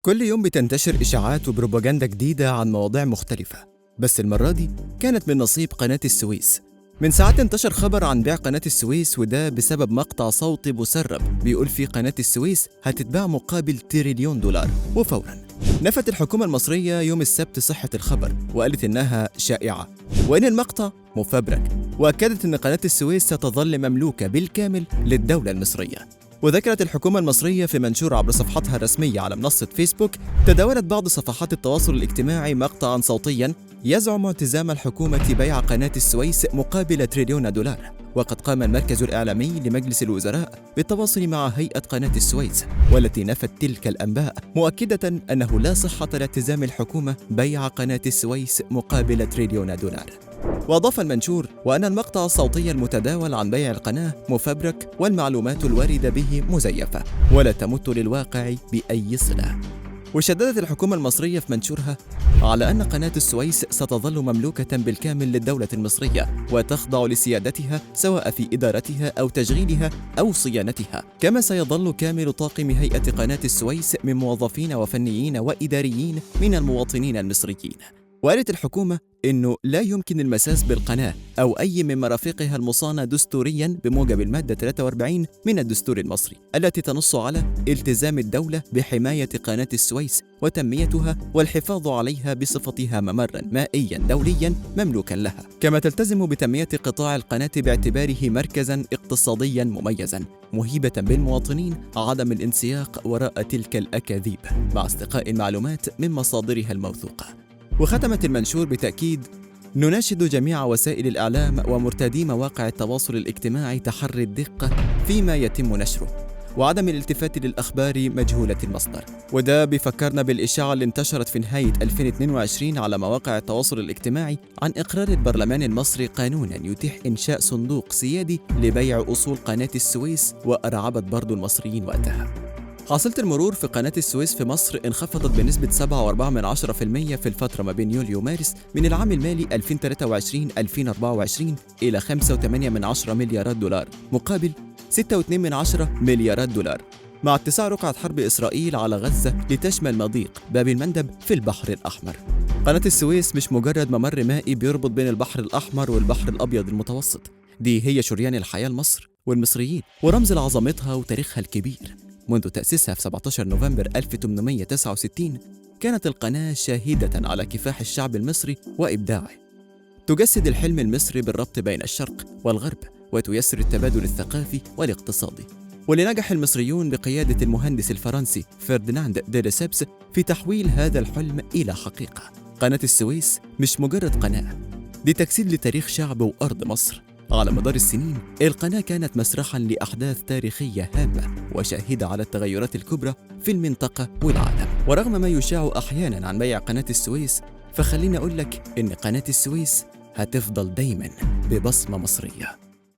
كل يوم بتنتشر إشاعات وبروباجندا جديدة عن مواضيع مختلفة، بس المرة دي كانت من نصيب قناة السويس. من ساعات انتشر خبر عن بيع قناة السويس، وده بسبب مقطع صوتي مسرب بيقول فيه قناة السويس هتتباع مقابل تريليون دولار. وفوراً نفت الحكومة المصرية يوم السبت صحة الخبر، وقالت إنها شائعة وإن المقطع مفبرك، وأكدت إن قناة السويس ستظل مملوكة بالكامل للدولة المصرية. وذكرت الحكومة المصرية في منشور عبر صفحتها الرسمية على منصة فيسبوك، تداولت بعض صفحات التواصل الاجتماعي مقطعاً صوتياً يزعم التزام الحكومة بيع قناة السويس مقابل تريليون دولار. وقد قام المركز الإعلامي لمجلس الوزراء بالتواصل مع هيئة قناة السويس، والتي نفت تلك الأنباء، مؤكدة أنه لا صحة لالتزام الحكومة بيع قناة السويس مقابل تريليون دولار. وأضاف المنشور: وأن المقطع الصوتي المتداول عن بيع القناة مفبرك، والمعلومات الواردة به مزيفة ولا تمت للواقع بأي صلة. وشددت الحكومة المصرية في منشورها على أن قناة السويس ستظل مملوكة بالكامل للدولة المصرية، وتخضع لسيادتها سواء في إدارتها أو تشغيلها أو صيانتها، كما سيظل كامل طاقم هيئة قناة السويس من موظفين وفنيين وإداريين من المواطنين المصريين. وقالت الحكومة إنه لا يمكن المساس بالقناة أو أي من مرافقها المصانة دستورياً بموجب المادة 43 من الدستور المصري، التي تنص على التزام الدولة بحماية قناة السويس وتنميتها والحفاظ عليها بصفتها ممراً مائياً دولياً مملوكاً لها، كما تلتزم بتنمية قطاع القناة باعتباره مركزاً اقتصادياً مميزاً، مهيبة بالمواطنين عدم الانسياق وراء تلك الأكاذيب مع استقاء المعلومات من مصادرها الموثوقة. وختمت المنشور بتأكيد: نناشد جميع وسائل الإعلام ومرتادي مواقع التواصل الاجتماعي تحري الدقة فيما يتم نشره، وعدم الالتفات للأخبار مجهولة المصدر. وده بيفكرنا بالإشاعة اللي انتشرت في نهاية 2022 على مواقع التواصل الاجتماعي عن إقرار البرلمان المصري قانوناً يتيح إنشاء صندوق سيادي لبيع أصول قناة السويس، وأرعبت برضو المصريين وقتها. حاصلة المرور في قناة السويس في مصر انخفضت بنسبة 7.4% في الفترة ما بين يوليو ومارس من العام المالي 2023-2024 إلى 5.8 مليارات دولار مقابل 6.2 مليارات دولار، مع اتساع رقعة حرب إسرائيل على غزة لتشمل مضيق باب المندب في البحر الأحمر. قناة السويس مش مجرد ممر مائي بيربط بين البحر الأحمر والبحر الأبيض المتوسط، دي هي شريان الحياة لمصر والمصريين، ورمز لعظمتها وتاريخها الكبير. منذ تأسيسها في 17 نوفمبر 1869 كانت القناة شاهدة على كفاح الشعب المصري وإبداعه، تجسد الحلم المصري بالربط بين الشرق والغرب، وتيسر التبادل الثقافي والاقتصادي. ولنجح المصريون بقيادة المهندس الفرنسي فرديناند دي ليسيبس في تحويل هذا الحلم إلى حقيقة. قناة السويس مش مجرد قناة، دي تجسيد لتاريخ شعب وأرض مصر. على مدار السنين القناة كانت مسرحاً لأحداث تاريخية هامة وشاهدة على التغيرات الكبرى في المنطقة والعالم. ورغم ما يشاع أحياناً عن بيع قناة السويس، فخليني أقول لك إن قناة السويس هتفضل دايماً ببصمة مصرية.